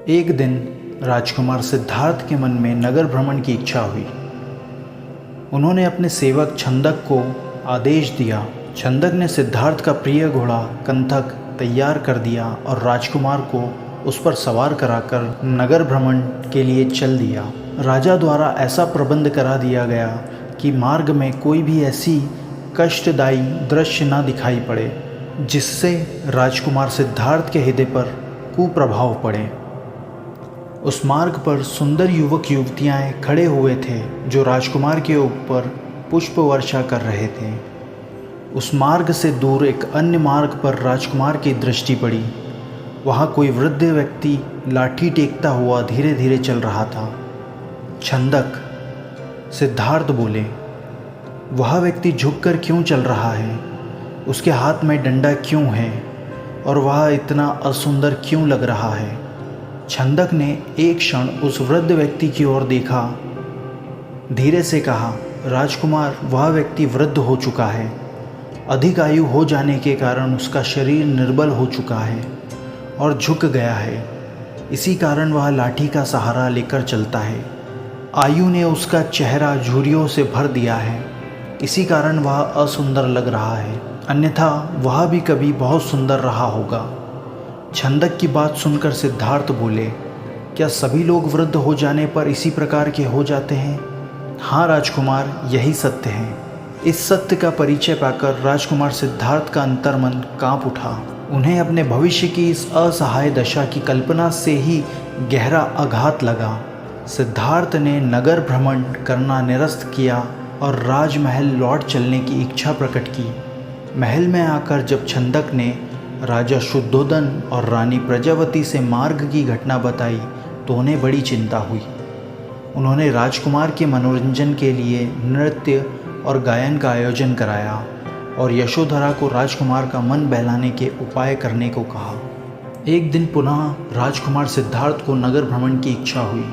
एक दिन राजकुमार सिद्धार्थ के मन में नगर भ्रमण की इच्छा हुई। उन्होंने अपने सेवक छंदक को आदेश दिया। छंदक ने सिद्धार्थ का प्रिय घोड़ा कंथक तैयार कर दिया और राजकुमार को उस पर सवार कराकर नगर भ्रमण के लिए चल दिया। राजा द्वारा ऐसा प्रबंध करा दिया गया कि मार्ग में कोई भी ऐसी कष्टदायी दृश्य न दिखाई पड़े जिससे राजकुमार सिद्धार्थ के हृदय पर कुप्रभाव पड़े। उस मार्ग पर सुंदर युवक युवतियाँ खड़े हुए थे जो राजकुमार के ऊपर पुष्प वर्षा कर रहे थे। उस मार्ग से दूर एक अन्य मार्ग पर राजकुमार की दृष्टि पड़ी। वहाँ कोई वृद्ध व्यक्ति लाठी टेकता हुआ धीरे धीरे चल रहा था। छंदक, सिद्धार्थ बोले, वह व्यक्ति झुककर क्यों चल रहा है? उसके हाथ में डंडा क्यों है और वह इतना असुंदर क्यों लग रहा है? छंदक ने एक क्षण उस वृद्ध व्यक्ति की ओर देखा, धीरे से कहा, राजकुमार, वह व्यक्ति वृद्ध हो चुका है। अधिक आयु हो जाने के कारण उसका शरीर निर्बल हो चुका है और झुक गया है। इसी कारण वह लाठी का सहारा लेकर चलता है। आयु ने उसका चेहरा झुर्रियों से भर दिया है, इसी कारण वह असुंदर लग रहा है, अन्यथा वह भी कभी बहुत सुंदर रहा होगा। छंदक की बात सुनकर सिद्धार्थ बोले, क्या सभी लोग वृद्ध हो जाने पर इसी प्रकार के हो जाते हैं? हाँ राजकुमार, यही सत्य है। इस सत्य का परिचय पाकर राजकुमार सिद्धार्थ का अंतर्मन कांप उठा। उन्हें अपने भविष्य की इस असहाय दशा की कल्पना से ही गहरा आघात लगा। सिद्धार्थ ने नगर भ्रमण करना निरस्त किया और राजमहल लौट चलने की इच्छा प्रकट की। महल में आकर जब छंदक ने राजा शुद्धोदन और रानी प्रजावती से मार्ग की घटना बताई तो उन्हें बड़ी चिंता हुई। उन्होंने राजकुमार के मनोरंजन के लिए नृत्य और गायन का आयोजन कराया और यशोधरा को राजकुमार का मन बहलाने के उपाय करने को कहा। एक दिन पुनः राजकुमार सिद्धार्थ को नगर भ्रमण की इच्छा हुई।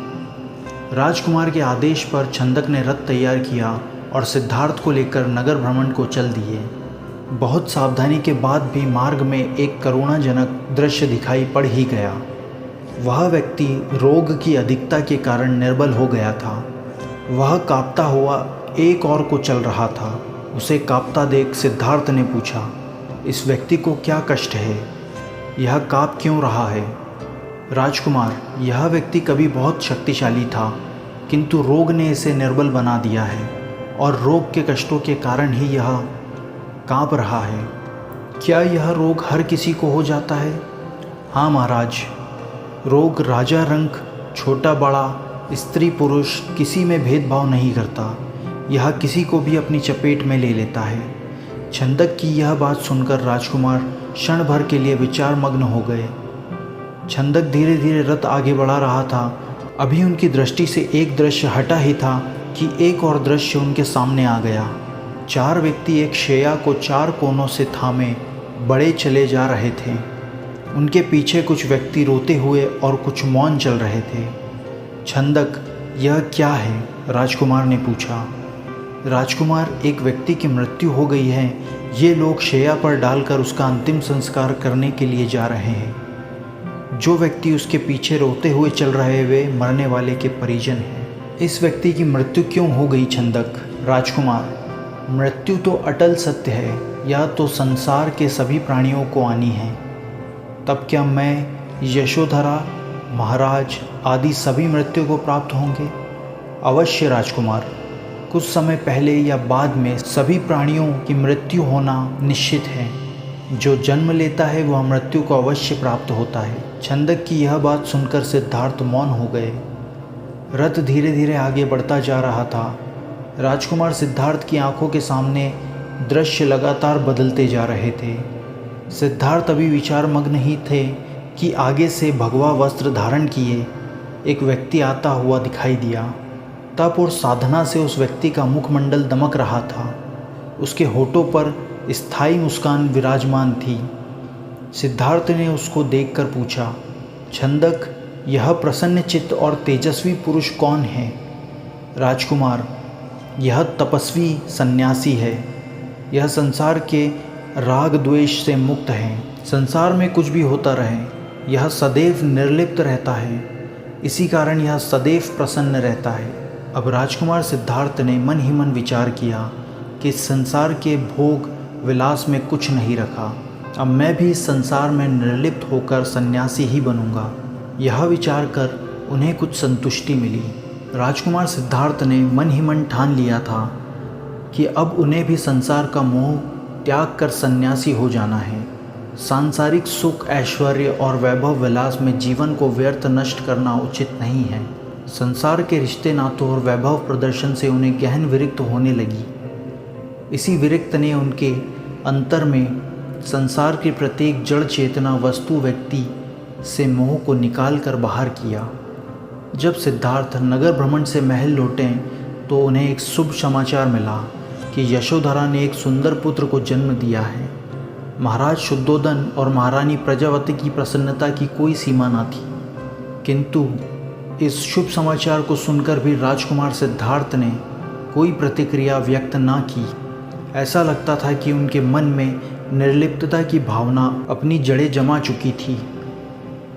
राजकुमार के आदेश पर छंदक ने रथ तैयार किया और सिद्धार्थ को लेकर नगर भ्रमण को चल दिए। बहुत सावधानी के बाद भी मार्ग में एक करुणाजनक दृश्य दिखाई पड़ ही गया। वह व्यक्ति रोग की अधिकता के कारण निर्बल हो गया था। वह कांपता हुआ एक और को चल रहा था। उसे कांपता देख सिद्धार्थ ने पूछा, इस व्यक्ति को क्या कष्ट है? यह कांप क्यों रहा है? राजकुमार, यह व्यक्ति कभी बहुत शक्तिशाली था, किंतु रोग ने इसे निर्बल बना दिया है और रोग के कष्टों के कारण ही यह कांप रहा है। क्या यह रोग हर किसी को हो जाता है? हाँ महाराज, रोग राजा रंक, छोटा बड़ा, स्त्री पुरुष किसी में भेदभाव नहीं करता। यह किसी को भी अपनी चपेट में ले लेता है। छंदक की यह बात सुनकर राजकुमार क्षण भर के लिए विचार मग्न हो गए। छंदक धीरे धीरे रथ आगे बढ़ा रहा था। अभी उनकी दृष्टि से एक दृश्य हटा ही था कि एक और दृश्य उनके सामने आ गया। 4 व्यक्ति एक शैया को 4 कोनों से थामे बड़े चले जा रहे थे। उनके पीछे कुछ व्यक्ति रोते हुए और कुछ मौन चल रहे थे। छंदक, यह क्या है? राजकुमार ने पूछा। राजकुमार, एक व्यक्ति की मृत्यु हो गई है। ये लोग शैया पर डालकर उसका अंतिम संस्कार करने के लिए जा रहे हैं। जो व्यक्ति उसके पीछे रोते हुए चल रहे वे मरने वाले के परिजन हैं। इस व्यक्ति की मृत्यु क्यों हो गई छंदक? राजकुमार, मृत्यु तो अटल सत्य है, यह तो संसार के सभी प्राणियों को आनी है। तब क्या मैं, यशोधरा, महाराज आदि सभी मृत्यु को प्राप्त होंगे? अवश्य राजकुमार, कुछ समय पहले या बाद में सभी प्राणियों की मृत्यु होना निश्चित है। जो जन्म लेता है वह मृत्यु को अवश्य प्राप्त होता है। छंदक की यह बात सुनकर सिद्धार्थ मौन हो गए। रथ धीरे धीरे आगे बढ़ता जा रहा था। राजकुमार सिद्धार्थ की आंखों के सामने दृश्य लगातार बदलते जा रहे थे। सिद्धार्थ अभी विचार मग्न ही थे कि आगे से भगवा वस्त्र धारण किए एक व्यक्ति आता हुआ दिखाई दिया। तप और साधना से उस व्यक्ति का मुखमंडल दमक रहा था। उसके होठों पर स्थायी मुस्कान विराजमान थी। सिद्धार्थ ने उसको देखकर पूछा, छंदक, यह प्रसन्न चित्त और तेजस्वी पुरुष कौन है? राजकुमार, यह तपस्वी सन्यासी है। यह संसार के राग द्वेष से मुक्त है। संसार में कुछ भी होता रहे, यह सदैव निर्लिप्त रहता है, इसी कारण यह सदैव प्रसन्न रहता है। अब राजकुमार सिद्धार्थ ने मन ही मन विचार किया कि इस संसार के भोग विलास में कुछ नहीं रखा, अब मैं भी इस संसार में निर्लिप्त होकर सन्यासी ही बनूंगा। यह विचार कर उन्हें कुछ संतुष्टि मिली। राजकुमार सिद्धार्थ ने मन ही मन ठान लिया था कि अब उन्हें भी संसार का मोह त्याग कर सन्यासी हो जाना है। सांसारिक सुख, ऐश्वर्य और वैभव विलास में जीवन को व्यर्थ नष्ट करना उचित नहीं है। संसार के रिश्ते नातों और वैभव प्रदर्शन से उन्हें गहन विरक्त होने लगी। इसी विरक्त ने उनके अंतर में संसार के प्रत्येक जड़ चेतना वस्तु व्यक्ति से मोह को निकाल कर बाहर किया। जब सिद्धार्थ नगर भ्रमण से महल लौटे तो उन्हें एक शुभ समाचार मिला कि यशोधरा ने एक सुंदर पुत्र को जन्म दिया है। महाराज शुद्धोदन और महारानी प्रजावती की प्रसन्नता की कोई सीमा न थी, किंतु इस शुभ समाचार को सुनकर भी राजकुमार सिद्धार्थ ने कोई प्रतिक्रिया व्यक्त न की। ऐसा लगता था कि उनके मन में निर्लिप्तता की भावना अपनी जड़ें जमा चुकी थी।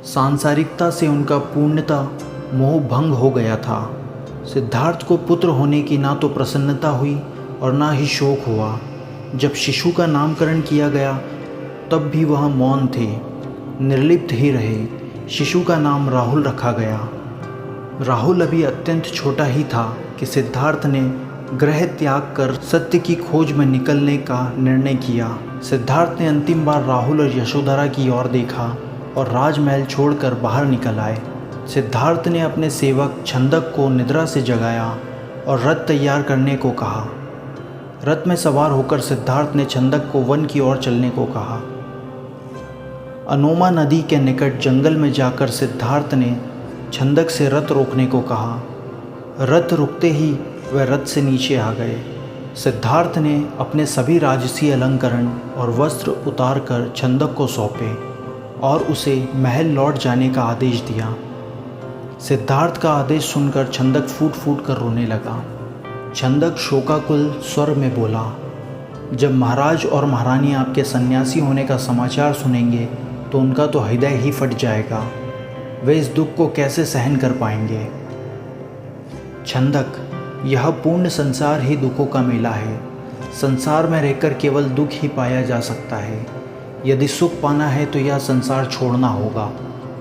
सांसारिकता से उनका पूर्णतः मोह भंग हो गया था। सिद्धार्थ को पुत्र होने की ना तो प्रसन्नता हुई और ना ही शोक हुआ। जब शिशु का नामकरण किया गया तब भी वह मौन थे, निर्लिप्त ही रहे। शिशु का नाम राहुल रखा गया। राहुल अभी अत्यंत छोटा ही था कि सिद्धार्थ ने गृह त्याग कर सत्य की खोज में निकलने का निर्णय किया। सिद्धार्थ ने अंतिम बार राहुल और यशोधरा की ओर देखा और राजमहल छोड़कर बाहर निकल आए। सिद्धार्थ ने अपने सेवक छंदक को निद्रा से जगाया और रथ तैयार करने को कहा। रथ में सवार होकर सिद्धार्थ ने छंदक को वन की ओर चलने को कहा। अनोमा नदी के निकट जंगल में जाकर सिद्धार्थ ने छंदक से रथ रोकने को कहा। रथ रुकते ही वह रथ से नीचे आ गए। सिद्धार्थ ने अपने सभी राजसी अलंकरण और वस्त्र उतार कर छंदक को सौंपे और उसे महल लौट जाने का आदेश दिया। सिद्धार्थ का आदेश सुनकर छंदक फूट फूट कर रोने लगा। छंदक शोकाकुल स्वर में बोला, जब महाराज और महारानी आपके सन्यासी होने का समाचार सुनेंगे तो उनका तो हृदय ही फट जाएगा। वे इस दुख को कैसे सहन कर पाएंगे। छंदक, यह पूर्ण संसार ही दुखों का मेला है। संसार में रहकर केवल दुख ही पाया जा सकता है। यदि सुख पाना है तो यह संसार छोड़ना होगा।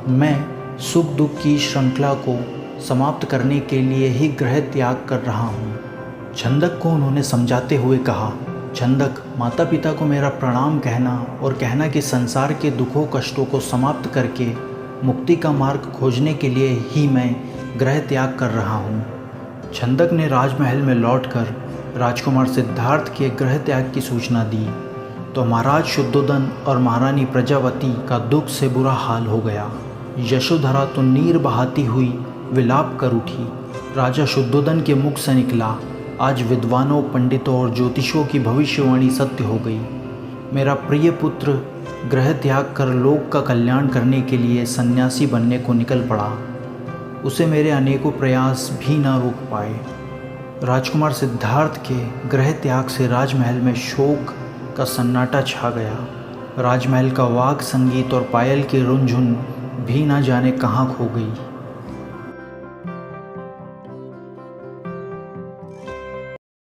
मैं सुख दुख की श्रृंखला को समाप्त करने के लिए ही गृह त्याग कर रहा हूँ। छंदक को उन्होंने समझाते हुए कहा, छंदक, माता पिता को मेरा प्रणाम कहना और कहना कि संसार के दुखों कष्टों को समाप्त करके मुक्ति का मार्ग खोजने के लिए ही मैं गृह त्याग कर रहा हूँ। छंदक ने राजमहल में लौटकर राजकुमार सिद्धार्थ के गृह त्याग की सूचना दी तो महाराज शुद्धोदन और महारानी प्रजावती का दुख से बुरा हाल हो गया। यशोधरा तो नीर बहाती हुई विलाप कर उठी। राजा शुद्धोदन के मुख से निकला, आज विद्वानों, पंडितों और ज्योतिषों की भविष्यवाणी सत्य हो गई। मेरा प्रिय पुत्र गृह त्याग कर लोक का कल्याण करने के लिए सन्यासी बनने को निकल पड़ा। उसे मेरे अनेकों प्रयास भी न रोक पाए। राजकुमार सिद्धार्थ के गृह त्याग से राजमहल में शोक का सन्नाटा छा गया। राजमहल का वाग संगीत और पायल की रुनझुन भी न जाने कहाँ खो गई।